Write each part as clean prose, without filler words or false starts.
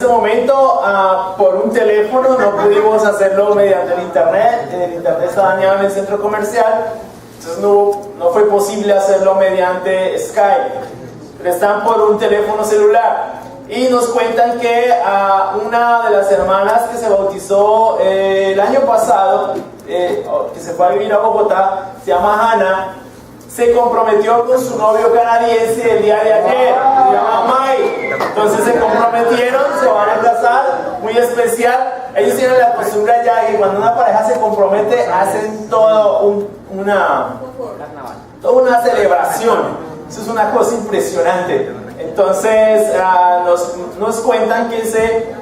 En este momento, por un teléfono, no pudimos hacerlo mediante el internet. El internet está dañado en el centro comercial, entonces no fue posible hacerlo mediante Skype. Pero están por un teléfono celular. Y nos cuentan que una de las hermanas que se bautizó el año pasado, que se fue a vivir a Bogotá, se llama Hannah, se comprometió con su novio canadiense el día de ayer, se llama Mike. Entonces se comprometieron, se van a casar, muy especial. Ellos tienen la costumbre ya que cuando una pareja se compromete hacen toda una celebración. Eso es una cosa impresionante. Entonces nos cuentan que se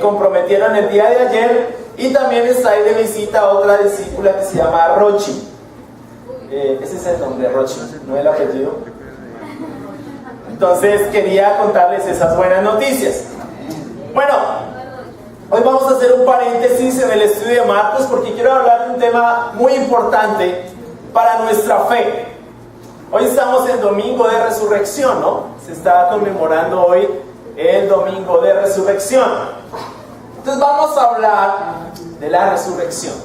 comprometieron el día de ayer, y también está ahí de visita otra discípula que se llama Rochi. Ese es el nombre, Rochi, no el apellido. Entonces quería contarles esas buenas noticias. Bueno, hoy vamos a hacer un paréntesis en el estudio de Marcos, porque quiero hablar de un tema muy importante para nuestra fe. Hoy estamos en Domingo de Resurrección, ¿no? Se está conmemorando hoy el Domingo de Resurrección. Entonces vamos a hablar de la resurrección.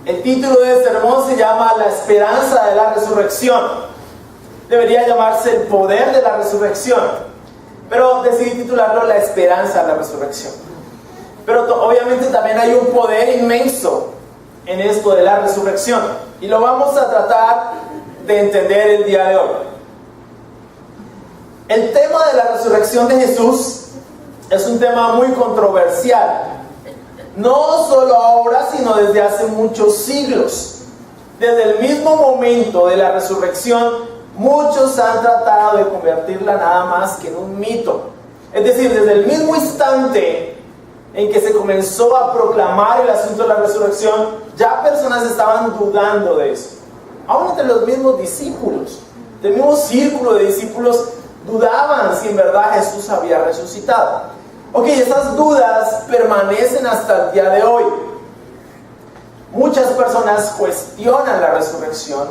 El título del sermón se llama La esperanza de la resurrección. Debería llamarse El poder de la resurrección, pero decidí titularlo La esperanza de la resurrección. Pero obviamente también hay un poder inmenso en esto de la resurrección, y lo vamos a tratar de entender el día de hoy. El tema de la resurrección de Jesús es un tema muy controversial. No solo ahora, sino desde hace muchos siglos. Desde el mismo momento de la resurrección, muchos han tratado de convertirla nada más que en un mito. Es decir, desde el mismo instante en que se comenzó a proclamar el asunto de la resurrección, ya personas estaban dudando de eso. Aún entre los mismos discípulos, del mismo círculo de discípulos, dudaban si en verdad Jesús había resucitado. Ok, esas dudas permanecen hasta el día de hoy. Muchas personas cuestionan la resurrección.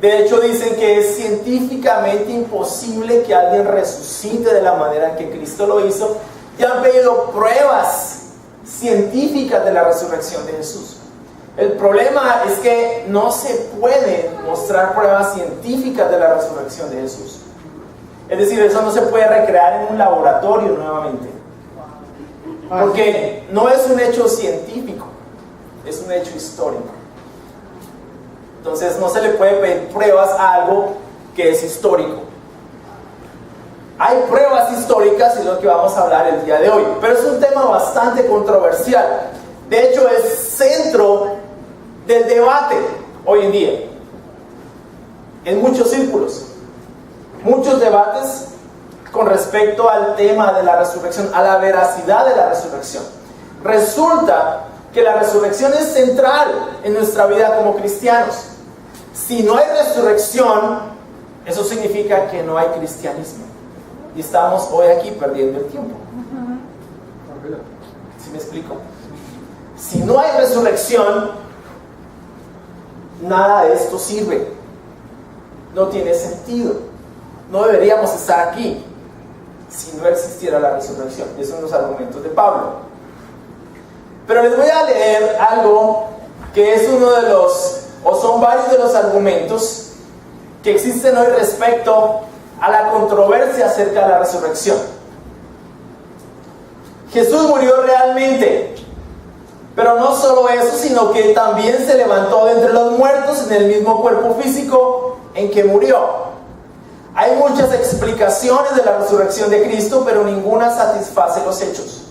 De hecho, dicen que es científicamente imposible que alguien resucite de la manera en que Cristo lo hizo, y han pedido pruebas científicas de la resurrección de Jesús. El problema es que no se pueden mostrar pruebas científicas de la resurrección de Jesús. Es decir, eso no se puede recrear en un laboratorio nuevamente, porque no es un hecho científico, es un hecho histórico. Entonces no se le puede pedir pruebas a algo que es histórico. Hay pruebas históricas, y es lo que vamos a hablar el día de hoy, pero es un tema bastante controversial. De hecho, es centro del debate hoy en día, en muchos círculos. Muchos debates con respecto al tema de la resurrección, a la veracidad de la resurrección. Resulta que la resurrección es central en nuestra vida como cristianos. Si no hay resurrección, eso significa que no hay cristianismo, y estamos hoy aquí perdiendo el tiempo. ¿Sí me explico? Si no hay resurrección, nada de esto sirve, no tiene sentido. No deberíamos estar aquí si no existiera la resurrección. Esos son los argumentos de Pablo. Pero les voy a leer algo que es uno de los, o son varios de los argumentos que existen hoy respecto a la controversia acerca de la resurrección. Jesús murió realmente, pero no solo eso, sino que también se levantó de entre los muertos en el mismo cuerpo físico en que murió. Hay muchas explicaciones de la resurrección de Cristo, pero ninguna satisface los hechos.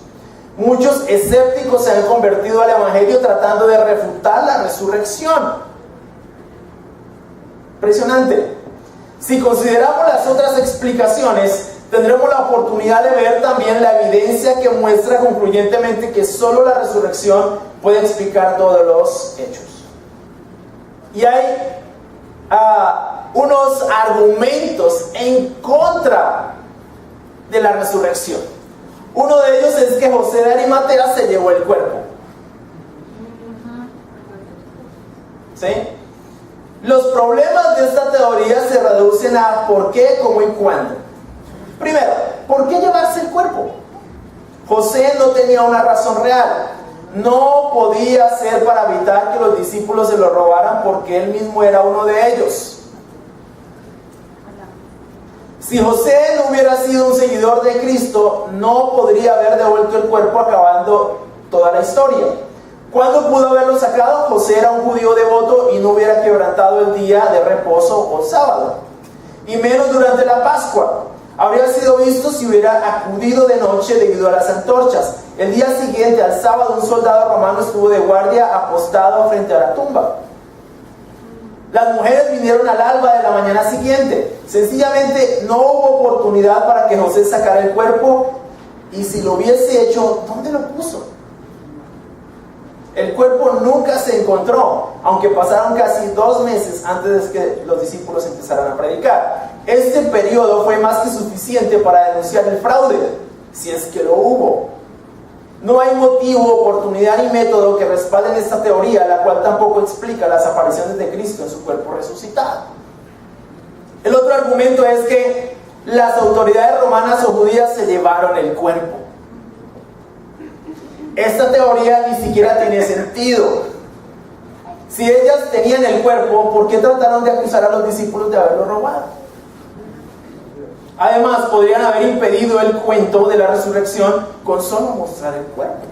Muchos escépticos se han convertido al Evangelio tratando de refutar la resurrección. Impresionante. Si consideramos las otras explicaciones, tendremos la oportunidad de ver también la evidencia que muestra concluyentemente que solo la resurrección puede explicar todos los hechos. Y hay unos argumentos en contra de la resurrección. Uno de ellos es que José de Arimatea se llevó el cuerpo. ¿Sí? Los problemas de esta teoría se reducen a por qué, cómo y cuándo. Primero, ¿Por qué llevarse el cuerpo? José no tenía una razón real. No podía ser para evitar que los discípulos se lo robaran porque él mismo era uno de ellos. Si José no hubiera sido un seguidor de Cristo, no podría haber devuelto el cuerpo acabando toda la historia. ¿Cuándo pudo haberlo sacado? José era un judío devoto y no hubiera quebrantado el día de reposo o sábado. Y menos durante la Pascua. Habría sido visto si hubiera acudido de noche debido a las antorchas. El día siguiente, al sábado, un soldado romano estuvo de guardia apostado frente a la tumba. Las mujeres vinieron al alba de la mañana siguiente. Sencillamente no hubo oportunidad para que José sacara el cuerpo, y si lo hubiese hecho, ¿dónde lo puso? El cuerpo nunca se encontró, aunque pasaron casi 2 meses antes de que los discípulos empezaran a predicar. Este periodo fue más que suficiente para denunciar el fraude, si es que lo hubo. No hay motivo, oportunidad ni método que respalden esta teoría, la cual tampoco explica las apariciones de Cristo en su cuerpo resucitado. El otro argumento es que las autoridades romanas o judías se llevaron el cuerpo. Esta teoría ni siquiera tiene sentido. Si ellas tenían el cuerpo, ¿por qué trataron de acusar a los discípulos de haberlo robado? Además, podrían haber impedido el cuento de la resurrección con solo mostrar el cuerpo.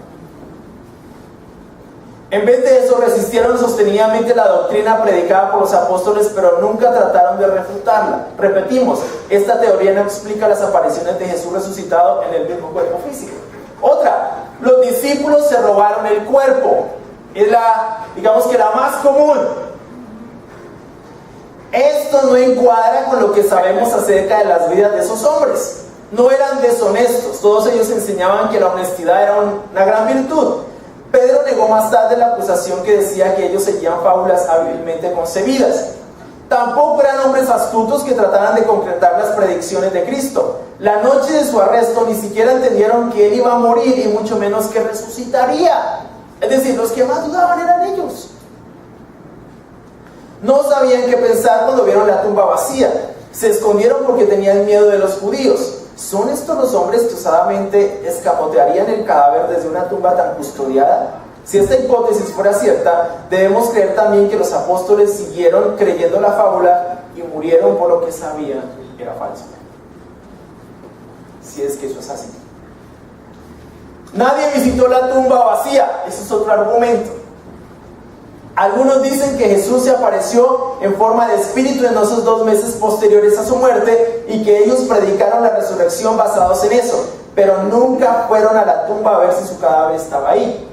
En vez de eso, resistieron sostenidamente la doctrina predicada por los apóstoles, pero nunca trataron de refutarla. Repetimos, esta teoría no explica las apariciones de Jesús resucitado en el mismo cuerpo físico. Otra, los discípulos se robaron el cuerpo. Es digamos que la más común. Esto no encuadra con lo que sabemos acerca de las vidas de esos hombres. No eran deshonestos, todos ellos enseñaban que la honestidad era una gran virtud. Pedro negó más tarde la acusación que decía que ellos seguían fábulas hábilmente concebidas. Tampoco eran hombres astutos que trataran de concretar las predicciones de Cristo. La noche de su arresto ni siquiera entendieron que él iba a morir y mucho menos que resucitaría. Es decir, los que más dudaban eran ellos. No sabían qué pensar cuando vieron la tumba vacía. Se escondieron porque tenían miedo de los judíos. ¿Son estos los hombres que osadamente escamotearían el cadáver desde una tumba tan custodiada? Si esta hipótesis fuera cierta, debemos creer también que los apóstoles siguieron creyendo la fábula y murieron por lo que sabían era falso. Si es que eso es así. Nadie visitó la tumba vacía. Eso es otro argumento. Algunos dicen que Jesús se apareció en forma de espíritu en esos 2 meses posteriores a su muerte y que ellos predicaron la resurrección basados en eso, pero nunca fueron a la tumba a ver si su cadáver estaba ahí.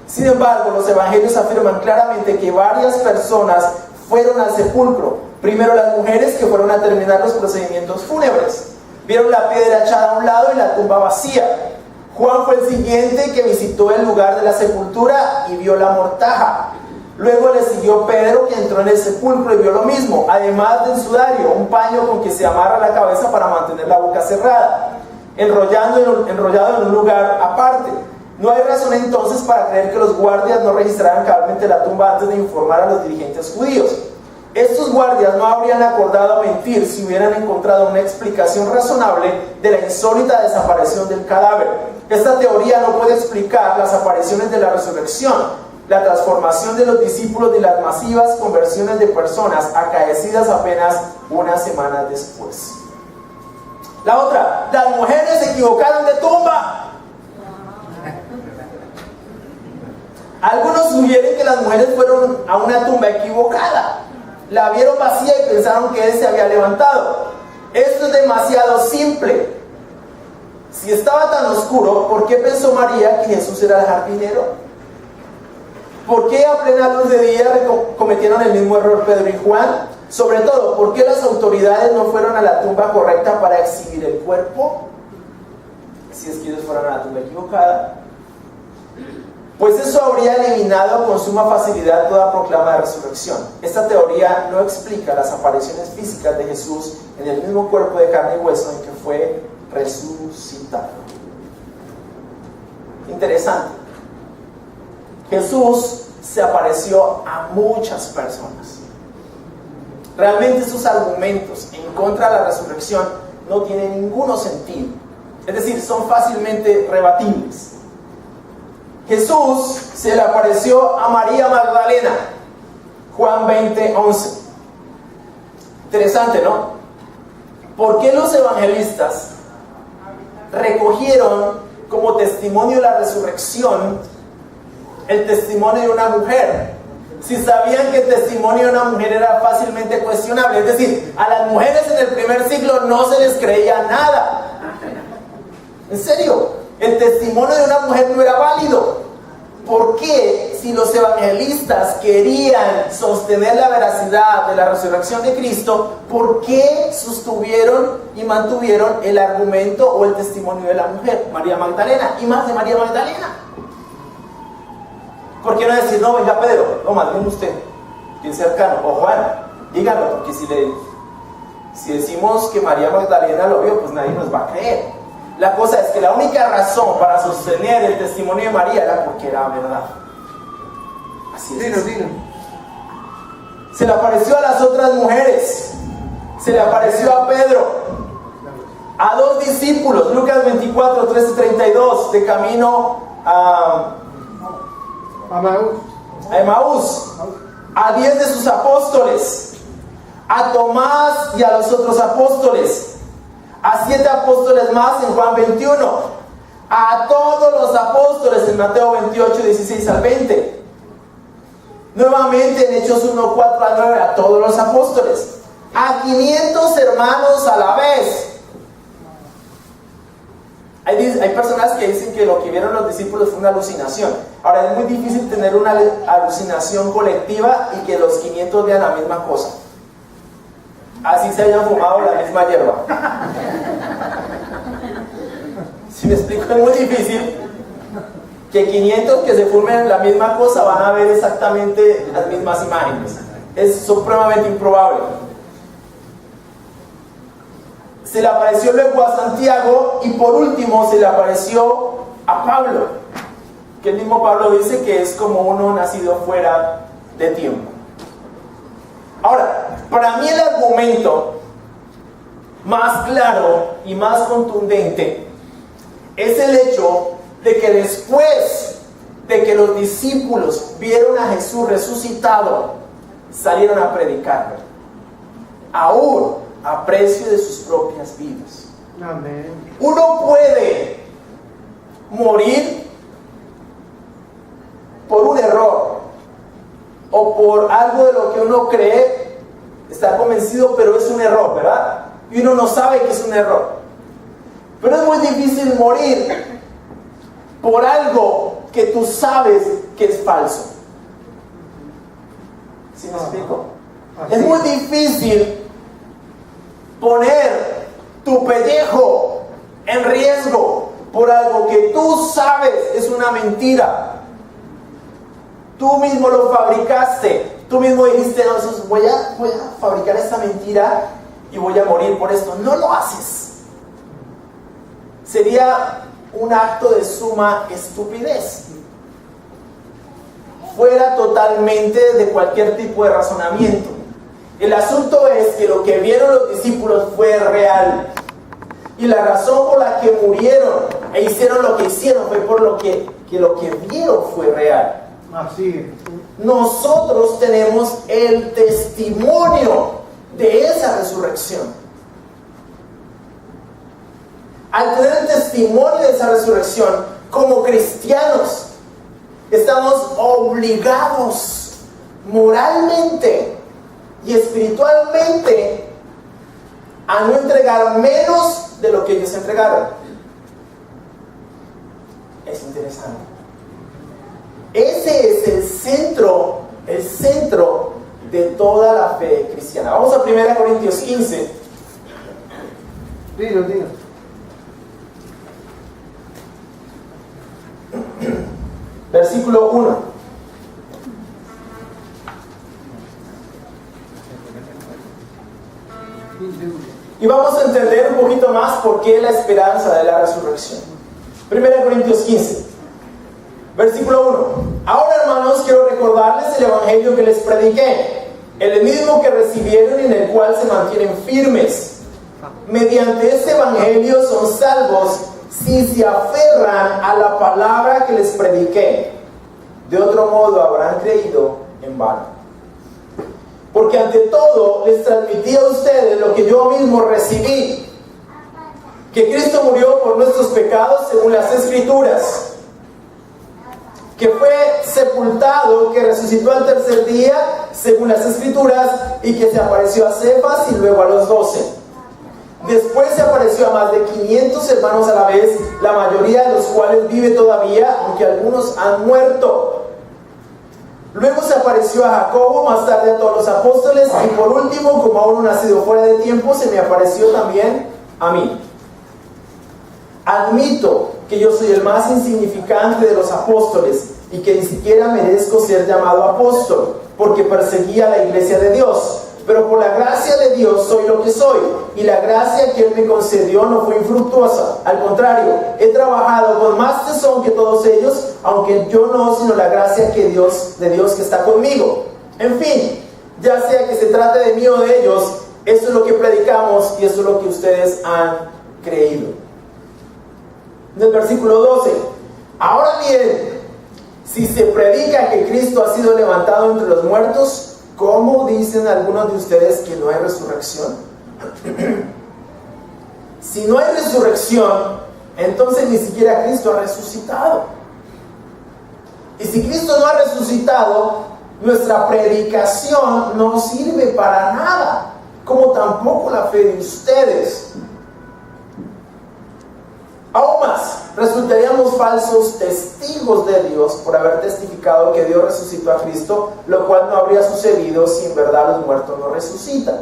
Sin embargo, los evangelios afirman claramente que varias personas fueron al sepulcro. Primero las mujeres, que fueron a terminar los procedimientos fúnebres. Vieron la piedra echada a un lado y la tumba vacía. Juan fue el siguiente que visitó el lugar de la sepultura y vio la mortaja. Luego le siguió Pedro, que entró en el sepulcro y vio lo mismo, además del sudario, un paño con que se amarra la cabeza para mantener la boca cerrada, enrollado en un lugar aparte. No hay razón entonces para creer que los guardias no registraran cabalmente la tumba antes de informar a los dirigentes judíos. Estos guardias no habrían acordado mentir si hubieran encontrado una explicación razonable de la insólita desaparición del cadáver. Esta teoría no puede explicar las apariciones de la resurrección, la transformación de los discípulos y las masivas conversiones de personas acaecidas apenas unas semanas después. La otra, las mujeres se equivocaron de tumba. Algunos sugieren que las mujeres fueron a una tumba equivocada. La vieron vacía y pensaron que él se había levantado. Esto es demasiado simple. Si estaba tan oscuro, ¿por qué pensó María que Jesús era el jardinero? ¿Por qué a plena luz de día cometieron el mismo error Pedro y Juan? Sobre todo, ¿por qué las autoridades no fueron a la tumba correcta para exhibir el cuerpo? Si es que ellos fueron a la tumba equivocada. Pues eso habría eliminado con suma facilidad toda proclama de resurrección. Esta teoría no explica las apariciones físicas de Jesús en el mismo cuerpo de carne y hueso en que fue resucitado. Interesante. Jesús se apareció a muchas personas. Realmente esos argumentos en contra de la resurrección no tienen ninguno sentido. Es decir, son fácilmente rebatibles. Jesús se le apareció a María Magdalena, Juan 20:11. Interesante, ¿no? ¿Por qué los evangelistas recogieron como testimonio de la resurrección el testimonio de una mujer? Si sabían que el testimonio de una mujer era fácilmente cuestionable. Es decir, a las mujeres en el primer siglo no se les creía nada. En serio, el testimonio de una mujer no era válido. ¿Por qué, si los evangelistas querían sostener la veracidad de la resurrección de Cristo, por qué sostuvieron y mantuvieron el argumento o el testimonio de la mujer, María Magdalena, y más de María Magdalena? ¿Por qué no decir, no, venga Pedro, no, más bien usted, quien cercano, o Juan, díganlo, porque si decimos que María Magdalena lo vio, pues nadie nos va a creer. La cosa es que la única razón para sostener el testimonio de María era porque era verdad. Así es. Dilo. Se le apareció a las otras mujeres, se le apareció a Pedro, a 2 discípulos, Lucas 24, 13, 32, de camino a Emaús, a 10 de sus apóstoles, a Tomás y a los otros apóstoles, a 7 apóstoles más en Juan 21, a todos los apóstoles en Mateo 28, 16 al 20, nuevamente en Hechos 1, 4 al 9, a todos los apóstoles, a 500 hermanos a la vez. Hay personas que dicen que lo que vieron los discípulos fue una alucinación. Ahora, es muy difícil tener una alucinación colectiva y que los 500 vean la misma cosa, así se hayan fumado la misma hierba. Si me explico, es muy difícil que 500 que se fumen la misma cosa van a ver exactamente las mismas imágenes. Es supremamente improbable. Se le apareció luego a Santiago y por último se le apareció a Pablo, que el mismo Pablo dice que es como uno nacido fuera de tiempo. Ahora, para mí el argumento más claro y más contundente es el hecho de que después de que los discípulos vieron a Jesús resucitado, salieron a predicarlo, aún a precio de sus propias vidas. Amén. Uno puede morir por un error o por algo de lo que uno cree, está convencido, pero es un error, ¿verdad? Y uno no sabe que es un error. Pero es muy difícil morir por algo que tú sabes que es falso. ¿Sí me explico? Es muy difícil poner tu pellejo en riesgo por algo que tú sabes es una mentira. Tú mismo lo fabricaste, tú mismo dijiste, no, voy a fabricar esta mentira y voy a morir por esto. No lo haces. Sería un acto de suma estupidez, fuera totalmente de cualquier tipo de razonamiento. El asunto es que lo que vieron los discípulos fue real, y la razón por la que murieron e hicieron lo que hicieron fue por lo que lo que vieron fue real. Así es. Nosotros tenemos el testimonio de esa resurrección. Al tener el testimonio de esa resurrección, como cristianos, estamos obligados moralmente y espiritualmente a no entregar menos de lo que ellos entregaron. Es interesante. Ese es el centro de toda la fe cristiana. Vamos a 1 Corintios 15. Dilo. Versículo 1. Y vamos a entender un poquito más por qué la esperanza de la resurrección. 1 Corintios 15, versículo 1. Ahora, hermanos, quiero recordarles el evangelio que les prediqué, el mismo que recibieron y en el cual se mantienen firmes. Mediante este evangelio son salvos si se aferran a la palabra que les prediqué. De otro modo habrán creído en vano. Porque ante todo les transmití a ustedes lo que yo mismo recibí, que Cristo murió por nuestros pecados según las Escrituras, que fue sepultado, que resucitó al tercer día según las Escrituras, y que se apareció a Cefas y luego a los 12. Después se apareció a más de 500 hermanos a la vez, la mayoría de los cuales vive todavía, aunque algunos han muerto. Luego se apareció a Jacobo, más tarde a todos los apóstoles, y por último, como aún no nacido fuera de tiempo, se me apareció también a mí. Admito que yo soy el más insignificante de los apóstoles y que ni siquiera merezco ser llamado apóstol, porque perseguía la iglesia de Dios. Pero por la gracia de Dios soy lo que soy, y la gracia que Él me concedió no fue infructuosa. Al contrario, he trabajado con más tesón que todos ellos, aunque yo no, sino la gracia de Dios que está conmigo. En fin, ya sea que se trate de mí o de ellos, esto es lo que predicamos y esto es lo que ustedes han creído. En el versículo 12, ahora bien, si se predica que Cristo ha sido levantado entre los muertos, ¿cómo dicen algunos de ustedes que no hay resurrección? Si no hay resurrección, entonces ni siquiera Cristo ha resucitado. Y si Cristo no ha resucitado, nuestra predicación no sirve para nada, como tampoco la fe de ustedes. Aún más, resultaríamos falsos testigos de Dios por haber testificado que Dios resucitó a Cristo, lo cual no habría sucedido si en verdad los muertos no resucitan.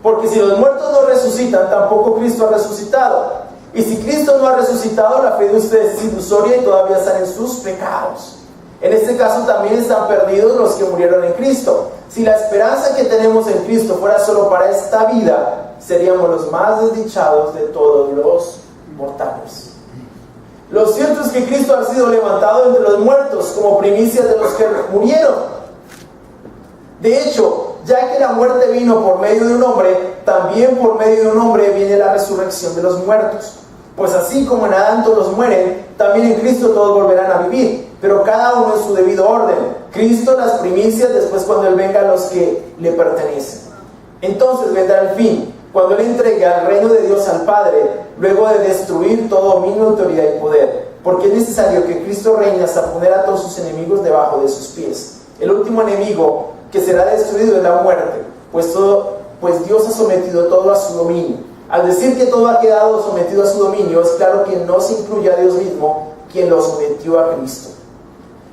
Porque si los muertos no resucitan, tampoco Cristo ha resucitado. Y si Cristo no ha resucitado, la fe de ustedes es ilusoria y todavía están en sus pecados. En este caso también están perdidos los que murieron en Cristo. Si la esperanza que tenemos en Cristo fuera solo para esta vida, seríamos los más desdichados de todos los mortales. Lo cierto es que Cristo ha sido levantado entre los muertos como primicias de los que murieron. De hecho, ya que la muerte vino por medio de un hombre, también por medio de un hombre viene la resurrección de los muertos. Pues así como en Adán todos mueren, también en Cristo todos volverán a vivir, pero cada uno en su debido orden. Cristo las primicias, después cuando Él venga a los que le pertenecen. Entonces vendrá el fin, cuando Él entregue al reino de Dios al Padre, luego de destruir todo dominio, autoridad y poder, porque es necesario que Cristo reine hasta poner a todos sus enemigos debajo de sus pies. El último enemigo que será destruido es la muerte, pues Dios ha sometido todo a su dominio. Al decir que todo ha quedado sometido a su dominio, es claro que no se incluye a Dios mismo, quien lo sometió a Cristo.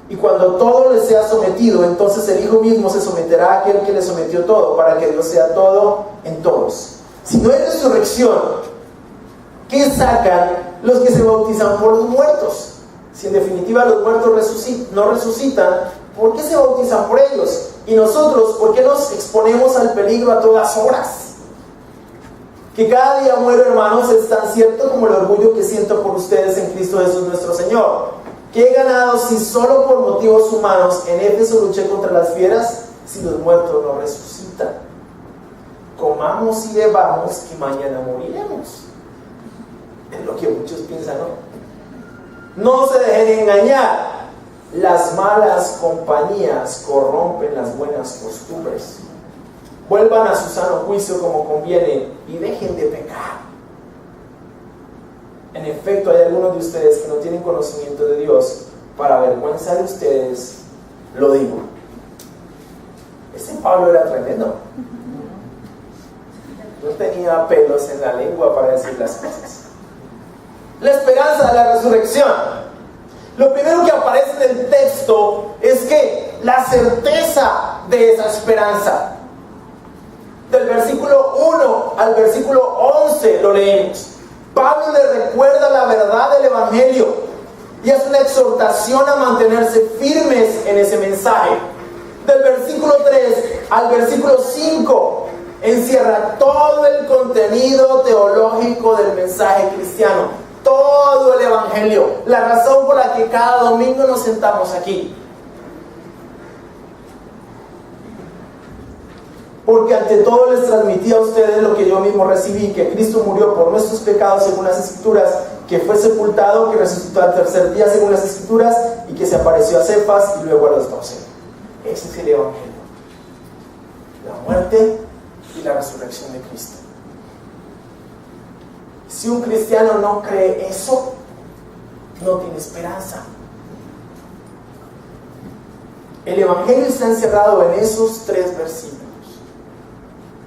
Y cuando todo le sea sometido, entonces el Hijo mismo se someterá a aquel que le sometió todo, para que Dios sea todo en todos. Si no hay resurrección, ¿qué sacan los que se bautizan por los muertos? Si en definitiva los muertos no resucitan, ¿por qué se bautizan por ellos? Y nosotros, ¿por qué nos exponemos al peligro a todas horas? Que cada día muero, hermanos, es tan cierto como el orgullo que siento por ustedes en Cristo Jesús nuestro Señor. ¿Qué he ganado si solo por motivos humanos en Éfeso luché contra las fieras, si los muertos no resucitan? Comamos y bebamos, que mañana moriremos. Es lo que muchos piensan, ¿no? No se dejen engañar. Las malas compañías corrompen las buenas costumbres. Vuelvan a su sano juicio como conviene y dejen de pecar. En efecto, hay algunos de ustedes que no tienen conocimiento de Dios. Para vergüenza de ustedes, lo digo. Ese Pablo era tremendo. No tenía pelos en la lengua para decir las cosas. La esperanza de la resurrección. Lo primero que aparece en el texto es que la certeza de esa esperanza. Del versículo 1 al versículo 11 lo leemos. Pablo le recuerda la verdad del Evangelio y es una exhortación a mantenerse firmes en ese mensaje. Del versículo 3 al versículo 5 encierra todo el contenido teológico del mensaje cristiano, todo el Evangelio, la razón por la que cada domingo nos sentamos aquí. Porque ante todo les transmití a ustedes lo que yo mismo recibí, que Cristo murió por nuestros pecados según las Escrituras, que fue sepultado, que resucitó al tercer día según las Escrituras y que se apareció a Cefas y luego a los 12. Ese es el Evangelio. La muerte y la resurrección de Cristo. Si un cristiano no cree eso, no tiene esperanza. El Evangelio está encerrado en esos 3 versículos: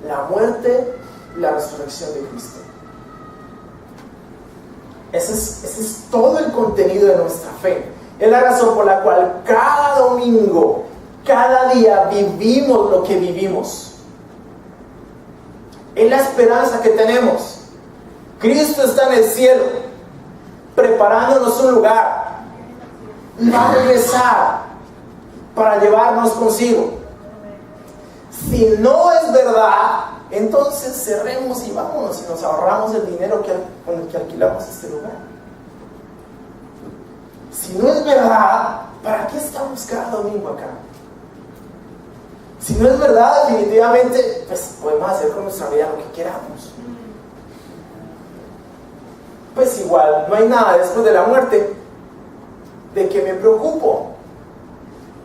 la muerte y la resurrección de Cristo. Ese es todo el contenido de nuestra fe. Es la razón por la cual cada domingo, cada día vivimos lo que vivimos. Es la esperanza que tenemos. Cristo está en el cielo, preparándonos un lugar. Va a regresar para llevarnos consigo. Si no es verdad, entonces cerremos y vámonos y nos ahorramos el dinero con el que alquilamos este lugar. Si no es verdad, ¿para qué estamos cada domingo acá? Si no es verdad, definitivamente, pues podemos hacer con nuestra vida lo que queramos. Pues igual, no hay nada después de la muerte de que me preocupo.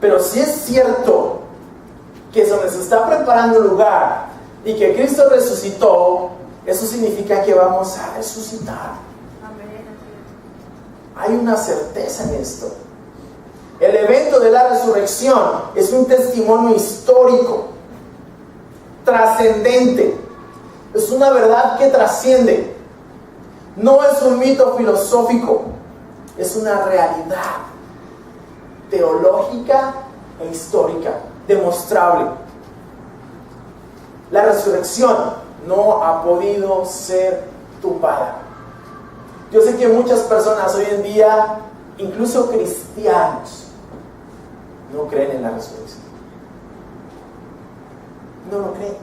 Pero si es cierto que se nos está preparando un lugar y que Cristo resucitó, eso significa que vamos a resucitar. Hay una certeza en esto. El evento de la resurrección es un testimonio histórico, trascendente. Es una verdad que trasciende. No es un mito filosófico, es una realidad teológica e histórica, demostrable. La resurrección no ha podido ser tumbada. Yo sé que muchas personas hoy en día, incluso cristianos, no creen en la resurrección. No lo creen,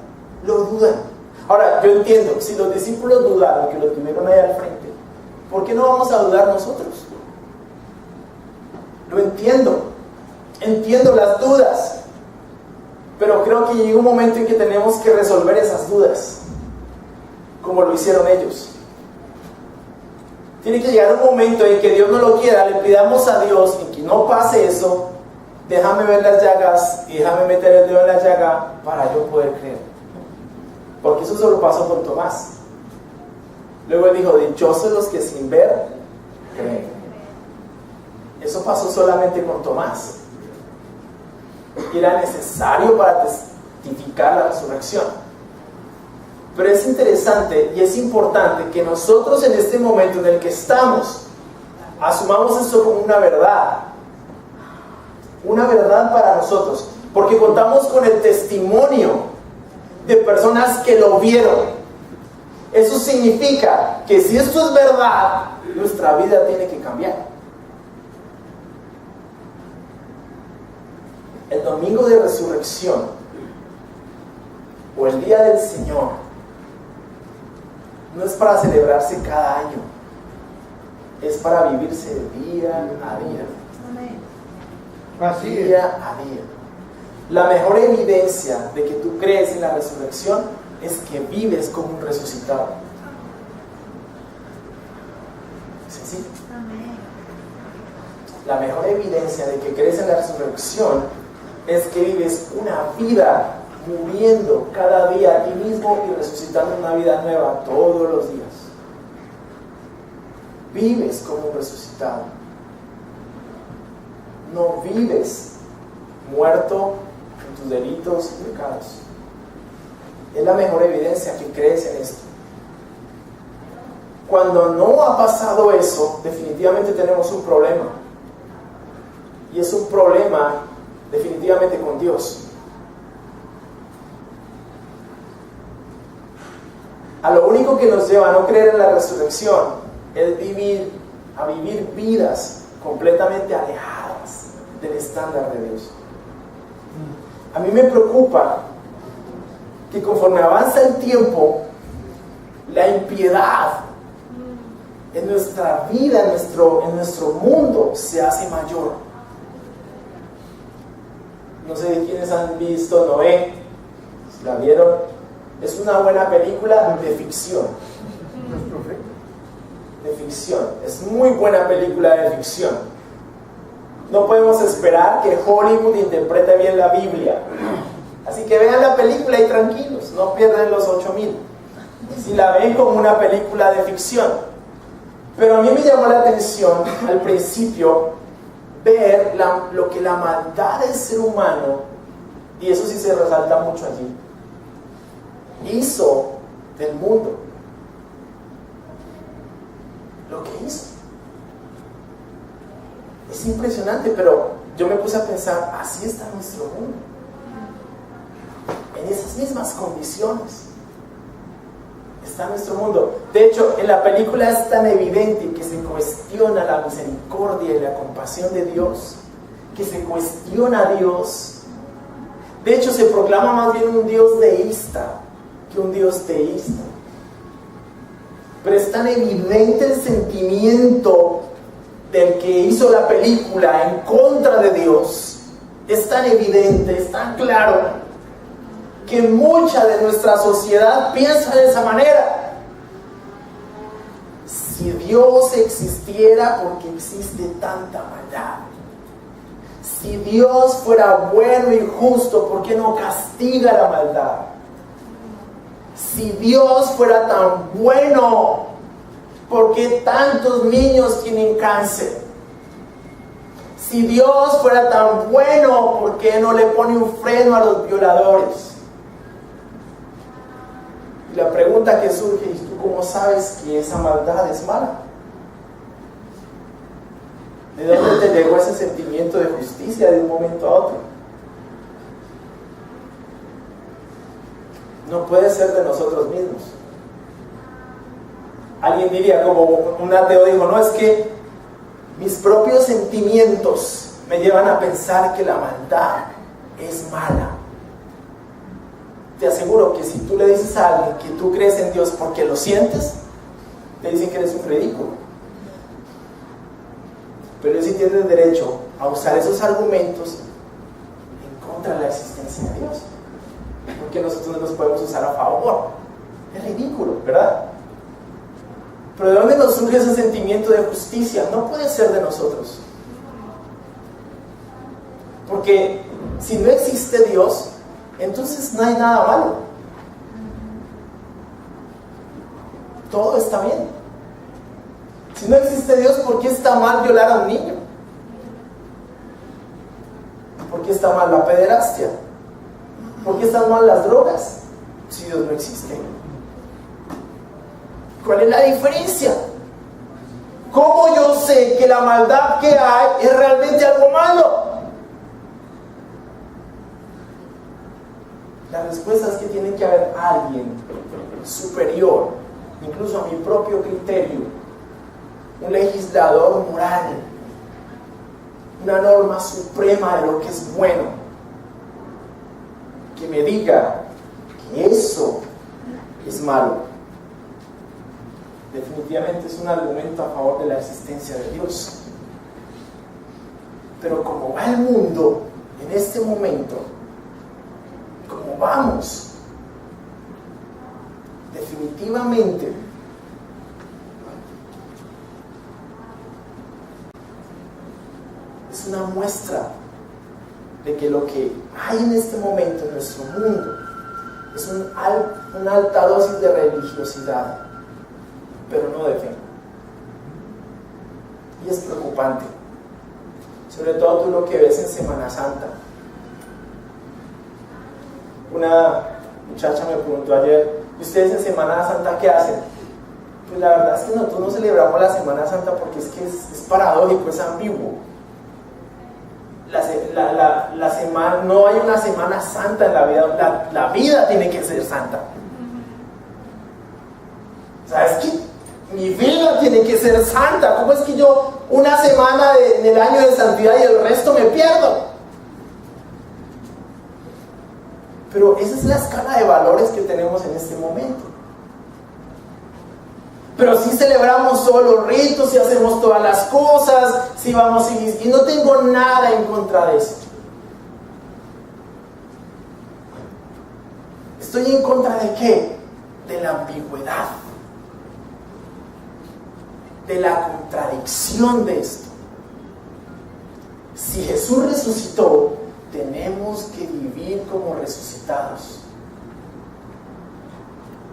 lo dudan. Ahora, yo entiendo, si los discípulos dudaron, que lo tuvieron ahí al frente, ¿por qué no vamos a dudar nosotros? Lo entiendo las dudas, pero creo que llega un momento en que tenemos que resolver esas dudas, como lo hicieron ellos. Tiene que llegar un momento en que Dios no lo quiera, le pidamos a Dios en que no pase eso, déjame ver las llagas y déjame meter el dedo en la llaga para yo poder creer. Porque eso solo pasó con Tomás. Luego él dijo, dichosos los que sin ver creen. Eso pasó solamente con Tomás. Y era necesario para testificar la resurrección. Pero es interesante y es importante que nosotros en este momento en el que estamos asumamos esto como una verdad para nosotros, porque contamos con el testimonio de personas que lo vieron. Eso significa que si esto es verdad, nuestra vida tiene que cambiar. El domingo de resurrección o el día del Señor no es para celebrarse cada año, es para vivirse día a día. Así es. Día a día. La mejor evidencia de que tú crees en la resurrección es que vives como un resucitado. ¿Es así? La mejor evidencia de que crees en la resurrección es que vives una vida muriendo cada día a ti mismo y resucitando una vida nueva todos los días. Vives como un resucitado. No vives muerto en tus delitos y pecados. Es la mejor evidencia que crees en esto. Cuando no ha pasado eso, definitivamente tenemos un problema. Y es un problema definitivamente con Dios. A lo único que nos lleva a no creer en la resurrección es vivir vidas completamente alejadas del estándar de Dios. A mí me preocupa que conforme avanza el tiempo, la impiedad en nuestra vida, en nuestro mundo, se hace mayor. No sé quiénes han visto Noé, si la vieron. Es una buena película de ficción. de ficción. Es muy buena película de ficción. No podemos esperar que Hollywood interprete bien la Biblia. Así que vean la película y tranquilos, no pierden los 8,000. Si la ven como una película de ficción. Pero a mí me llamó la atención al principio ver lo que la maldad del ser humano, y eso sí se resalta mucho allí, hizo del mundo. Lo que hizo. Es impresionante, pero yo me puse a pensar, así está nuestro mundo. En esas mismas condiciones está nuestro mundo. De hecho, en la película es tan evidente que se cuestiona la misericordia y la compasión de Dios, que se cuestiona a Dios. De hecho, se proclama más bien un Dios deísta que un Dios teísta. Pero es tan evidente el sentimiento del que hizo la película en contra de Dios. Es tan evidente, es tan claro, que mucha de nuestra sociedad piensa de esa manera. Si Dios existiera, ¿por qué existe tanta maldad? Si Dios fuera bueno y justo, ¿por qué no castiga la maldad? Si Dios fuera tan bueno, ¿por qué tantos niños tienen cáncer? Si Dios fuera tan bueno, ¿por qué no le pone un freno a los violadores? Y la pregunta que surge es, ¿tú cómo sabes que esa maldad es mala? ¿De dónde te llegó ese sentimiento de justicia de un momento a otro? No puede ser de nosotros mismos. Alguien diría, como un ateo dijo, no, es que mis propios sentimientos me llevan a pensar que la maldad es mala. Te aseguro que si tú le dices a alguien que tú crees en Dios porque lo sientes, te dicen que eres un ridículo. Pero ellos sí tienen derecho a usar esos argumentos en contra de la existencia de Dios, porque nosotros no los podemos usar a favor. Es ridículo, ¿verdad? Pero ¿de dónde nos surge ese sentimiento de justicia? No puede ser de nosotros. Porque si no existe Dios, entonces no hay nada malo. Todo está bien. Si no existe Dios, ¿por qué está mal violar a un niño? ¿Por qué está mal la pederastia? ¿Por qué están mal las drogas? Si Dios no existe. ¿Cuál es la diferencia? ¿Cómo yo sé que la maldad que hay es realmente algo malo? La respuesta es que tiene que haber alguien superior, incluso a mi propio criterio, un legislador moral, una norma suprema de lo que es bueno, que me diga que eso es malo. Definitivamente es un argumento a favor de la existencia de Dios. Pero como va el mundo en este momento, como vamos, definitivamente es una muestra de que lo que hay en este momento en nuestro mundo es una alta dosis de religiosidad, pero no de fe. Y es preocupante, sobre todo tú lo que ves en Semana Santa. Una muchacha me preguntó ayer, ¿y ustedes en Semana Santa qué hacen? Pues la verdad es que nosotros no celebramos la Semana Santa porque es que es paradójico, es ambiguo. La semana, no hay una Semana Santa en la vida, la vida tiene que ser santa. O sea, es que mi vida tiene que ser santa. ¿Cómo es que yo una semana en el año de santidad y el resto me pierdo? Pero esa es la escala de valores que tenemos en este momento. Pero si celebramos solo los ritos y hacemos todas las cosas, si vamos y no tengo nada en contra de eso. ¿Estoy en contra de qué? De la ambigüedad. de la contradicción de esto. Si Jesús resucitó, tenemos que vivir como resucitados.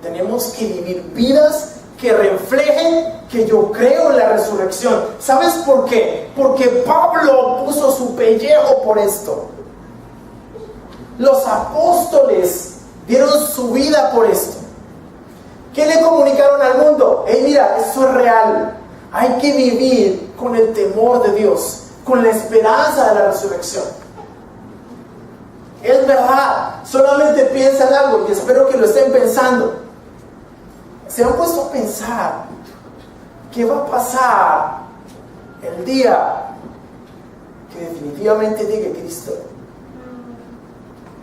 Tenemos que vivir vidas que reflejen que yo creo en la resurrección. ¿Sabes por qué? Porque Pablo puso su pellejo por esto. Los apóstoles dieron su vida por esto. ¿Qué le comunicaron al mundo? Hey, mira, esto es real. Hay que vivir con el temor de Dios, con la esperanza de la resurrección. Es verdad, solamente piensa en algo y espero que lo estén pensando. ¿Se han puesto a pensar qué va a pasar el día que definitivamente llegue Cristo?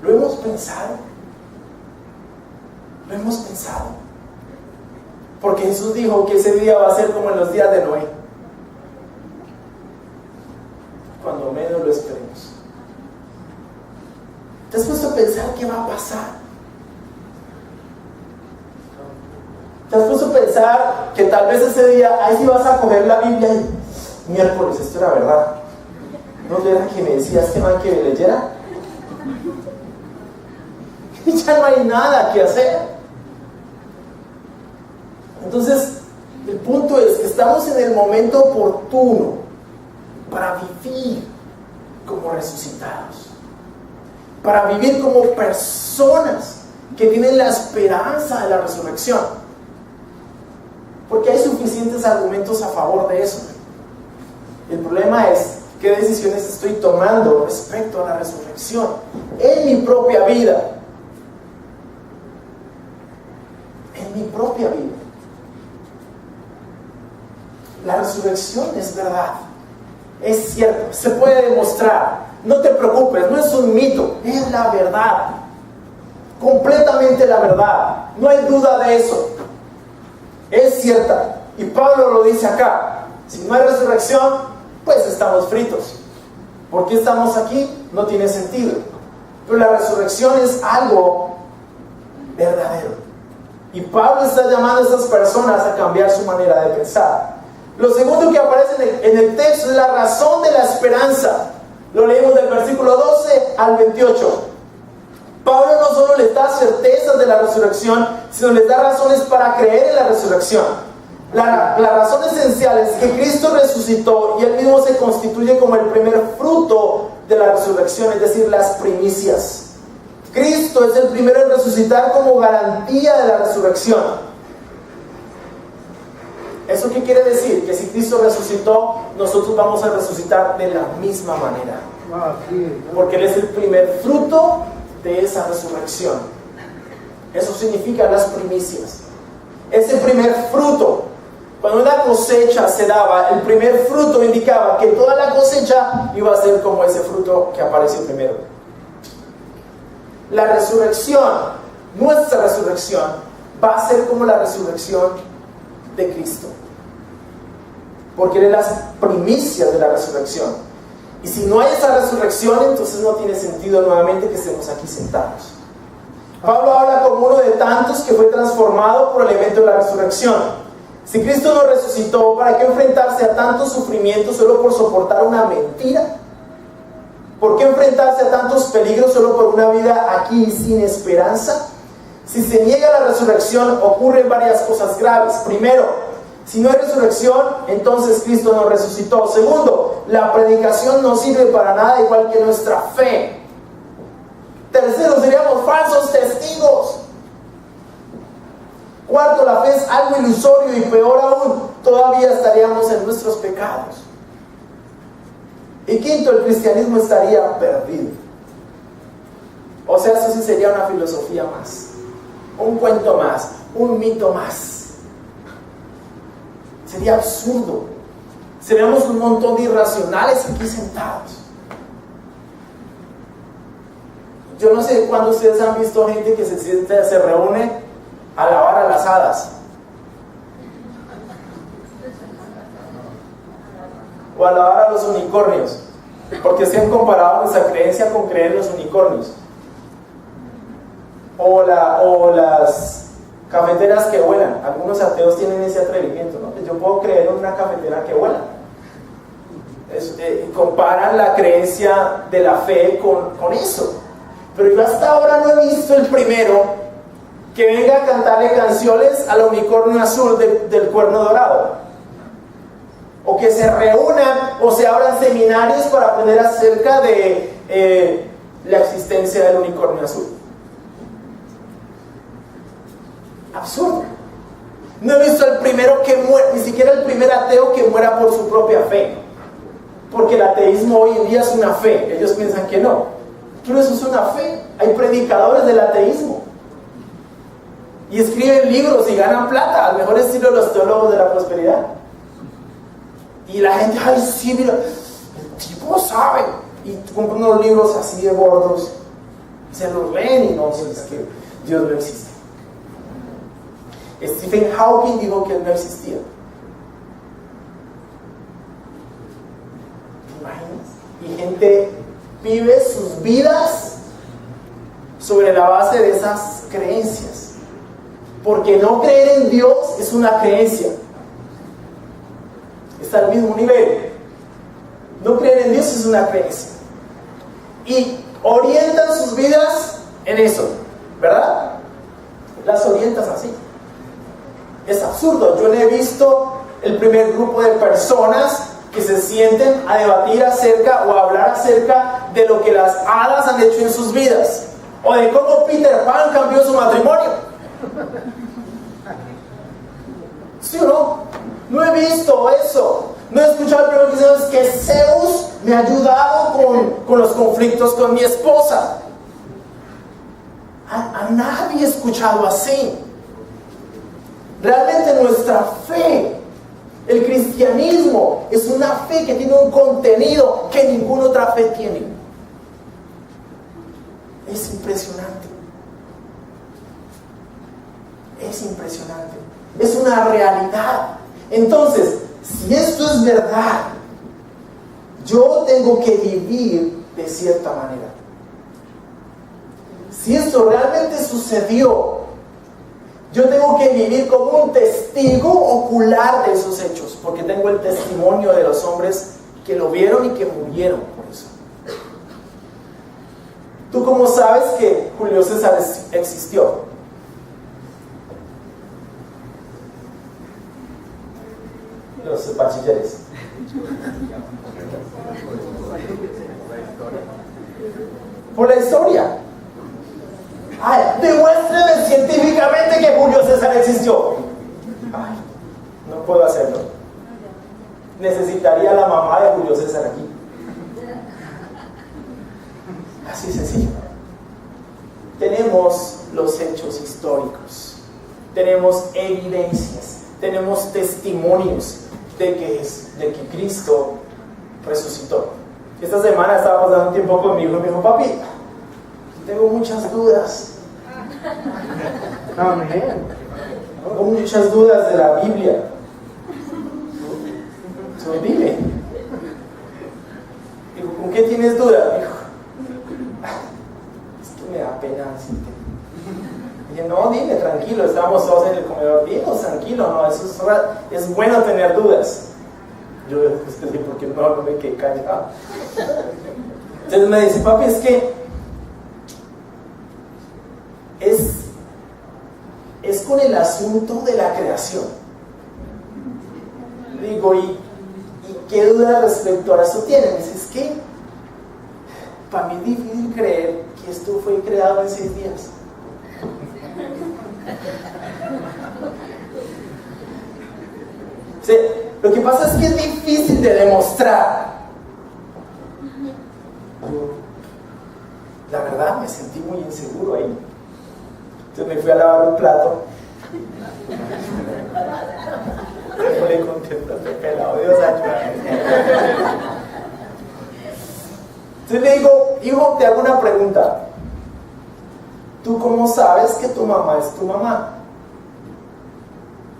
¿Lo hemos pensado? ¿Lo hemos pensado? Porque Jesús dijo que ese día va a ser como en los días de Noé, cuando menos lo esperemos. ¿Te has puesto a pensar qué va a pasar? ¿Te has puesto a pensar que tal vez ese día, ahí sí vas a coger la Biblia y miércoles, esto era verdad? ¿No era que me decías que man que me leyera? Y ya no hay nada que hacer. Entonces, el punto es que estamos en el momento oportuno para vivir como resucitados, para vivir como personas que tienen la esperanza de la resurrección, porque hay suficientes argumentos a favor de eso. El problema es qué decisiones estoy tomando respecto a la resurrección en mi propia vida. En mi propia vida. La resurrección es verdad, es cierto, se puede demostrar. No te preocupes, no es un mito, es la verdad, completamente la verdad, no hay duda de eso, es cierta. Y Pablo lo dice acá: si no hay resurrección, pues estamos fritos. ¿Por qué estamos aquí? No tiene sentido. Pero la resurrección es algo verdadero, y Pablo está llamando a estas personas a cambiar su manera de pensar. Lo segundo que aparece en el texto es la razón de la esperanza. Lo leemos del versículo 12 al 28. Pablo no solo les da certezas de la resurrección, sino les da razones para creer en la resurrección. La razón esencial es que Cristo resucitó y Él mismo se constituye como el primer fruto de la resurrección, es decir, las primicias. Cristo es el primero en resucitar como garantía de la resurrección. ¿Eso qué quiere decir? Que si Cristo resucitó, nosotros vamos a resucitar de la misma manera. Porque Él es el primer fruto de esa resurrección. Eso significa las primicias. Ese primer fruto, cuando una cosecha se daba, el primer fruto indicaba que toda la cosecha iba a ser como ese fruto que apareció primero. La resurrección, nuestra resurrección, va a ser como la resurrección de Cristo, porque Él es las primicias de la resurrección. Y si no hay esa resurrección, entonces no tiene sentido nuevamente que estemos aquí sentados. Pablo habla como uno de tantos que fue transformado por el evento de la resurrección. Si Cristo no resucitó, ¿para qué enfrentarse a tantos sufrimientos solo por soportar una mentira? ¿Por qué enfrentarse a tantos peligros solo por una vida aquí sin esperanza? Si se niega la resurrección, ocurren varias cosas graves. Primero, si no hay resurrección, entonces Cristo no resucitó. Segundo, la predicación no sirve para nada, igual que nuestra fe. Tercero, seríamos falsos testigos. Cuarto, la fe es algo ilusorio, y peor aún, todavía estaríamos en nuestros pecados. Y quinto, el cristianismo estaría perdido. O sea, eso sí sería una filosofía más, un cuento más, un mito más. Sería absurdo. Seríamos un montón de irracionales aquí sentados. Yo no sé cuándo ustedes han visto gente que se reúne a alabar a las hadas, o a alabar a los unicornios, porque se han comparado nuestra creencia con creer en los unicornios, o las cafeteras que vuelan. Algunos ateos tienen ese atrevimiento, ¿no? yo puedo creer en una cafetera que vuela. Comparan la creencia de la fe con eso. Pero yo hasta ahora no he visto el primero que venga a cantarle canciones al unicornio azul del cuerno dorado, o que se reúnan o se abran seminarios para aprender acerca de la existencia del unicornio azul. Absurdo. No he visto el primero que muera, ni siquiera el primer ateo que muera por su propia fe, porque el ateísmo hoy en día es una fe. Ellos piensan que no, pero eso es una fe. Hay predicadores del ateísmo y escriben libros y ganan plata, al mejor estilo de los teólogos de la prosperidad. Y la gente, ay sí, mira, el tipo sabe, y compran unos libros así de gordos, se los leen y no, es que Dios no existe. Stephen Hawking dijo que él no existía. ¿Te imaginas? Y gente vive sus vidas sobre la base de esas creencias, porque no creer en Dios es una creencia, está al mismo nivel. No creer en Dios es una creencia, y orientan sus vidas en eso, ¿verdad? Las orientas así. Es absurdo. Yo no he visto el primer grupo de personas que se sienten a debatir acerca o a hablar acerca de lo que las hadas han hecho en sus vidas, o de cómo Peter Pan cambió su matrimonio. ¿Sí o no? No he visto eso. No he escuchado el primero que dice, es que Zeus me ha ayudado con los conflictos con mi esposa. A nadie he escuchado así. Realmente nuestra fe, el cristianismo, es una fe que tiene un contenido que ninguna otra fe tiene. Es impresionante. Es impresionante. Es una realidad. Entonces, si esto es verdad, yo tengo que vivir de cierta manera. Si esto realmente sucedió, yo tengo que vivir como un testigo ocular de esos hechos, porque tengo el testimonio de los hombres que lo vieron y que murieron por eso. ¿Tú cómo sabes que Julio César existió? Los bachilleres. Por la historia. Ay, demuéstreme científicamente que Julio César existió. Ay, no puedo hacerlo. Necesitaría la mamá de Julio César aquí. Así sencillo. Tenemos los hechos históricos, tenemos evidencias, tenemos testimonios de que Cristo resucitó. Esta semana estaba pasando un tiempo conmigo y me dijo, papi, tengo muchas dudas. Amén. Tengo muchas dudas de la Biblia. Dime. Digo, ¿con qué tienes dudas? Dijo, es que me da pena decirte. Dije, no, dime, tranquilo, estábamos todos en el comedor. Dinos, tranquilo, no, eso es bueno tener dudas. Yo dije, ¿por qué no me quedé callado? Entonces me dice, papi, es que es con el asunto de la creación. Digo, ¿y qué duda respecto a eso tienen? Me dice, es que para mí es difícil creer que esto fue creado en 6 días. Sí, lo que pasa es que es difícil de demostrar. La verdad, me sentí muy inseguro ahí. Entonces me fui a lavar un plato. No le contesto a este pelado, Dios ayúdame. Entonces le digo, hijo, te hago una pregunta. ¿Tú cómo sabes que tu mamá es tu mamá?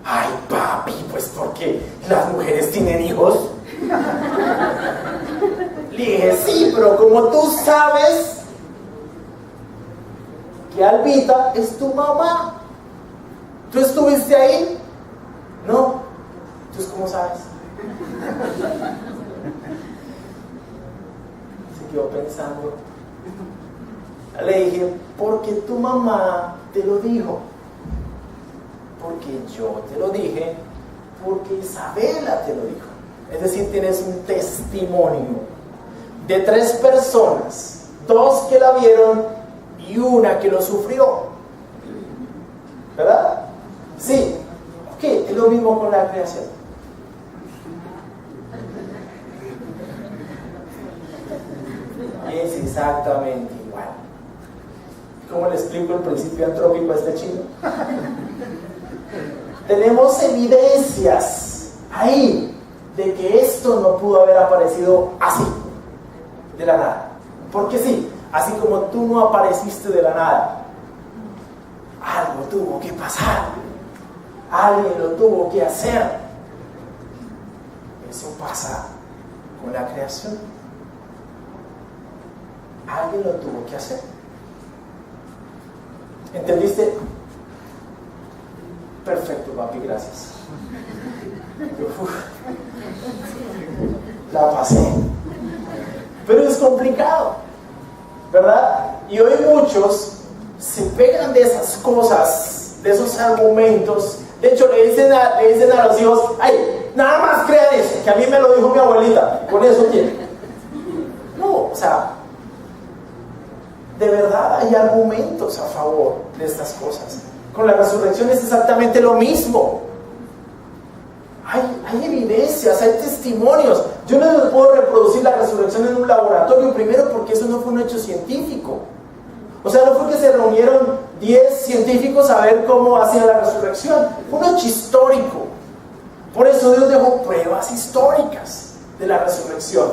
Ay, papi, pues porque las mujeres tienen hijos. Le dije, sí, pero como tú sabes que Albita es tu mamá, ¿tú estuviste ahí? No. Entonces, cómo sabes? Se quedó pensando. Le dije, porque tu mamá te lo dijo. Porque yo te lo dije. Porque Isabela te lo dijo. Es decir, tienes un testimonio de 3 personas, 2 que la vieron y una que lo sufrió. ¿Verdad? Sí. Ok, es lo mismo con la creación. Es exactamente igual. ¿Cómo le explico el principio antrópico a este chino? Tenemos evidencias ahí de que esto no pudo haber aparecido así, de la nada. Porque sí, así como tú no apareciste de la nada, algo tuvo que pasar, alguien lo tuvo que hacer. Eso pasa con la creación. Alguien lo tuvo que hacer. ¿Entendiste? Perfecto, papi, gracias. La pasé. Pero es complicado, ¿verdad? Y hoy muchos se pegan de esas cosas, de esos argumentos. De hecho, le dicen a los hijos, ay, nada más crean eso, que a mí me lo dijo mi abuelita, con eso tiene. No, o sea, de verdad hay argumentos a favor de estas cosas. Con la resurrección es exactamente lo mismo. Hay evidencias, hay testimonios. Yo no les puedo reproducir la resurrección en un laboratorio, primero porque eso no fue un hecho científico. O sea, no fue que se reunieron 10 científicos a ver cómo hacían la resurrección. Fue un hecho histórico. Por eso Dios dejó pruebas históricas de la resurrección.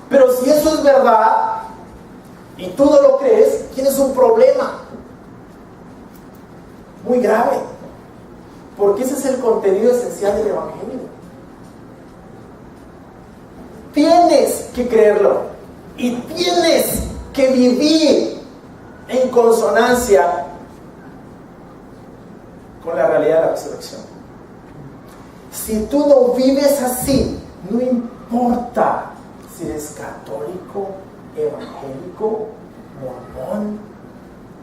Pero si eso es verdad y tú no lo crees, tienes un problema muy grave, porque ese es el contenido esencial del Evangelio. Tienes que creerlo y tienes que vivir en consonancia con la realidad de la resurrección. Si tú no vives así, no importa si eres católico, evangélico, mormón,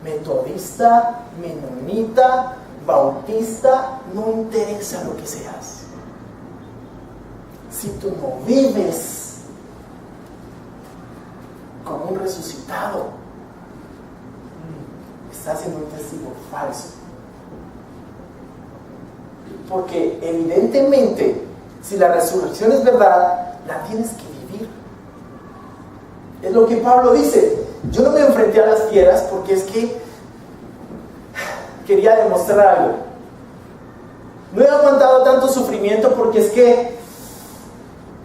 metodista, menonita, bautista, no interesa lo que seas. Si tú no vives como un resucitado, estás siendo un testigo falso. Porque evidentemente, si la resurrección es verdad, la tienes que vivir. Es lo que Pablo dice. Yo no me enfrenté a las piedras porque es que quería demostrar algo. No he aguantado tanto sufrimiento porque es que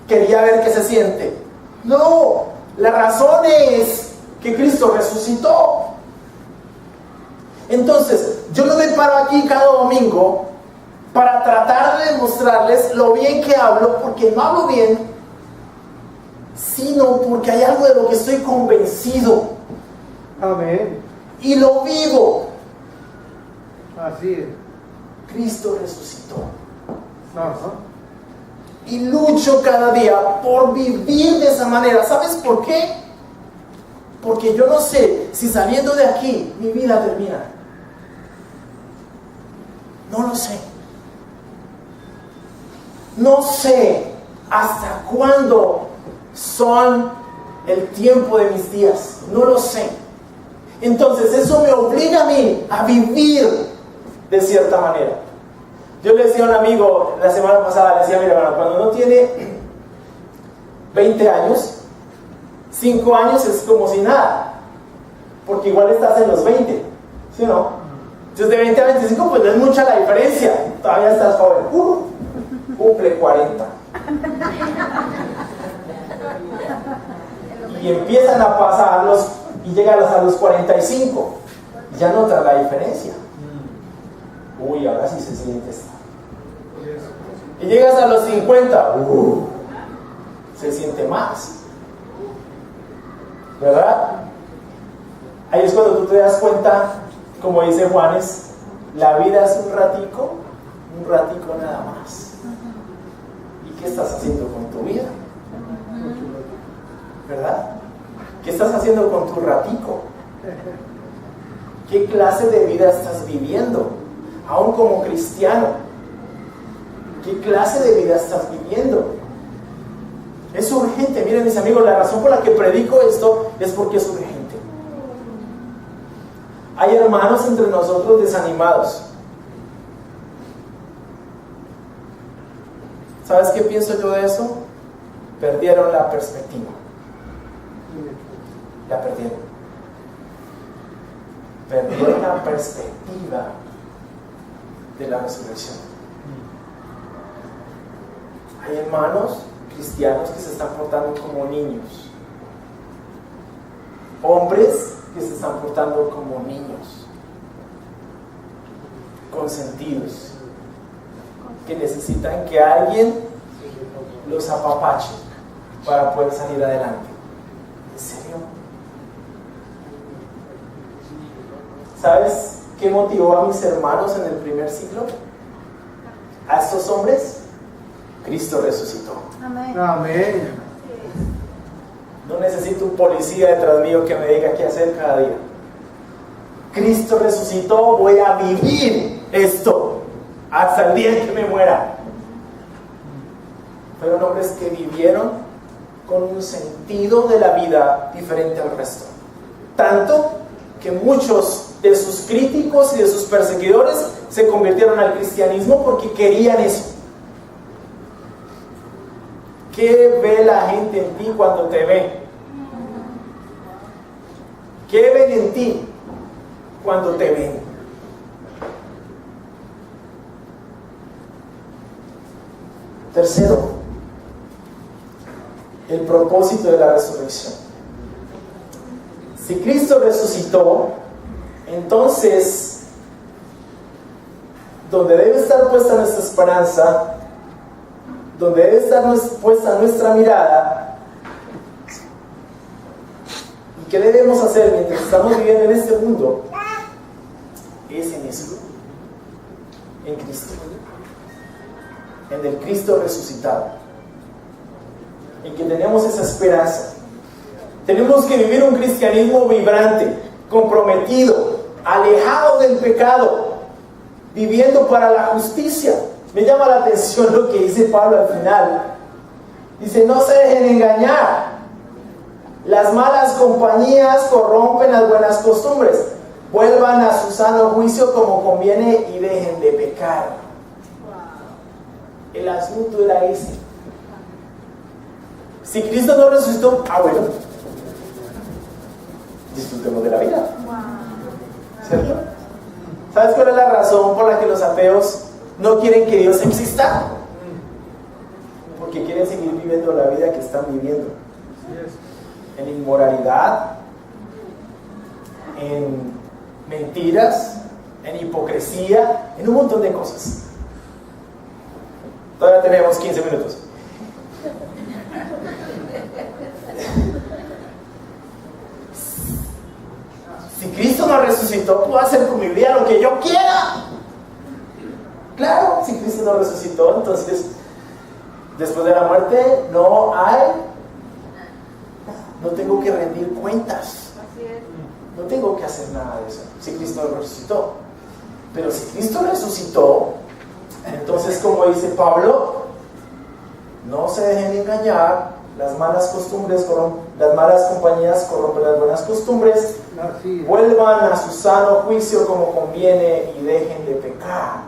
quería ver qué se siente. No, la razón es que Cristo resucitó. Entonces, yo no me paro aquí cada domingo para tratar de demostrarles lo bien que hablo, porque no hablo bien, sino porque hay algo de lo que estoy convencido. Amén. Y lo vivo. Así es. Cristo resucitó. Ajá. Y lucho cada día por vivir de esa manera. ¿Sabes por qué? Porque yo no sé si saliendo de aquí mi vida termina. No lo sé. No sé hasta cuándo son el tiempo de mis días. No lo sé. Entonces eso me obliga a mí a vivir de cierta manera. Yo le decía a un amigo la semana pasada, le decía, mira hermano, cuando uno tiene 20 años, 5 años es como si nada, porque igual estás en los 20, ¿sí o no? Entonces de 20 a 25 pues no es mucha la diferencia, todavía estás joven, cumple 40. Y empiezan a pasarlos y llegan hasta los 45, y ya notas la diferencia. Uy, ahora sí se siente esto. Y llegas a los 50, se siente más. ¿Verdad? Ahí es cuando tú te das cuenta, como dice Juanes, la vida es un ratico nada más. ¿qué estás haciendo con tu vida? ¿Verdad? ¿Qué estás haciendo con tu ratico? ¿Qué clase de vida estás viviendo? Aún como cristiano, ¿qué clase de vida estás viviendo? Es urgente. Miren, mis amigos, la razón por la que predico esto es porque es urgente. Hay hermanos entre nosotros desanimados. ¿Sabes qué pienso yo de eso? Perdieron la perspectiva. La perdieron. Perdieron la perspectiva de la resurrección. Hay hermanos cristianos que se están portando como niños. Hombres que se están portando como niños. Consentidos. Que necesitan que alguien los apapache para poder salir adelante. ¿En serio? ¿Sabes qué motivó a mis hermanos en el primer siglo? A estos hombres, Cristo resucitó. Amén. Amén. No necesito un policía detrás mío que me diga qué hacer cada día. Cristo resucitó, voy a vivir esto hasta el día en que me muera. Fueron hombres que vivieron con un sentido de la vida diferente al resto. Tanto que muchos de sus críticos y de sus perseguidores se convirtieron al cristianismo porque querían eso. ¿Qué ve la gente en ti cuando te ve? ¿Qué ven en ti cuando te ven? Tercero, el propósito de la resurrección. Si Cristo resucitó, entonces, donde debe estar puesta nuestra esperanza, donde debe estar puesta nuestra mirada, y qué debemos hacer mientras estamos viviendo en este mundo, es en eso, en Cristo, en el Cristo resucitado, en que tenemos esa esperanza. Tenemos que vivir un cristianismo vibrante, comprometido, alejado del pecado, viviendo para la justicia. Me llama la atención lo que dice Pablo al final. Dice, no se dejen engañar. Las malas compañías corrompen las buenas costumbres. Vuelvan a su sano juicio como conviene y dejen de pecar. El asunto era ese. Si Cristo no resucitó, bueno, disfrutemos de la vida. ¿Cierto? ¿Sabes cuál es la razón por la que los ateos no quieren que Dios exista? Porque quieren seguir viviendo la vida que están viviendo. En inmoralidad, en mentiras, en hipocresía, en un montón de cosas. Todavía tenemos 15 minutos. Si Cristo no resucitó, puedo hacer con mi vida lo que yo quiera. Claro, si Cristo no resucitó, entonces después de la muerte no tengo que rendir cuentas. No tengo que hacer nada de eso, si Cristo no resucitó. Pero si Cristo resucitó, entonces, como dice Pablo, no se dejen engañar. Las malas costumbres las malas compañías corrompen las buenas costumbres. Vuelvan a su sano juicio como conviene y dejen de pecar.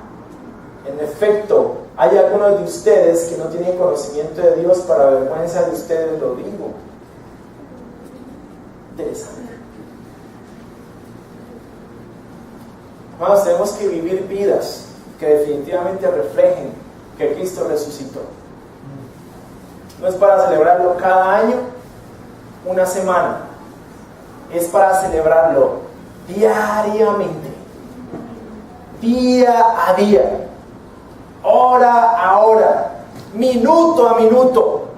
En efecto, hay algunos de ustedes que no tienen conocimiento de Dios, para vergüenza de ustedes lo digo. Interesante. Hermanos, tenemos que vivir vidas que definitivamente reflejen que Cristo resucitó. No es para celebrarlo cada año, una semana. Es para celebrarlo diariamente, día a día, hora a hora, minuto a minuto.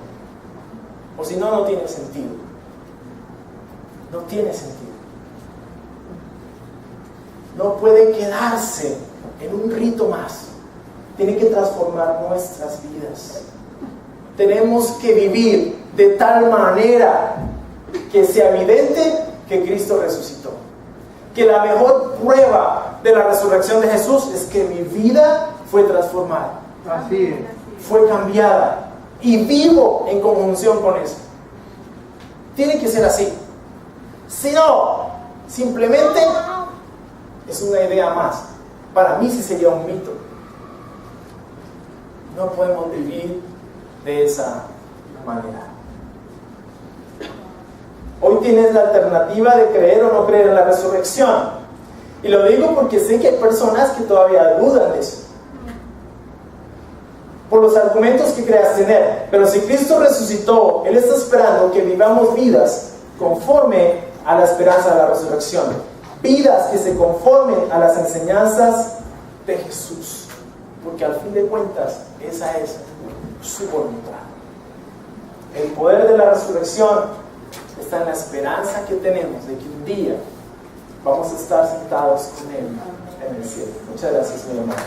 O si no, no tiene sentido. No tiene sentido. No puede quedarse en un rito más. Tiene que transformar nuestras vidas. tenemos que vivir de tal manera que sea evidente que Cristo resucitó. Que la mejor prueba de la resurrección de Jesús es que mi vida fue transformada. Así es. Fue cambiada. Y vivo en conjunción con eso. Tiene que ser así. Si no, simplemente es una idea más. Para mí sí sería un mito. No podemos vivir de esa manera. Hoy tienes la alternativa de creer o no creer en la resurrección. Y lo digo porque sé que hay personas que todavía dudan de eso. Por los argumentos que creas tener. Pero si Cristo resucitó, Él está esperando que vivamos vidas conforme a la esperanza de la resurrección. Vidas que se conformen a las enseñanzas de Jesús. Porque al fin de cuentas, esa es su voluntad. El poder de la resurrección está en la esperanza que tenemos de que un día vamos a estar sentados con Él en el cielo. Muchas gracias, mi hermano.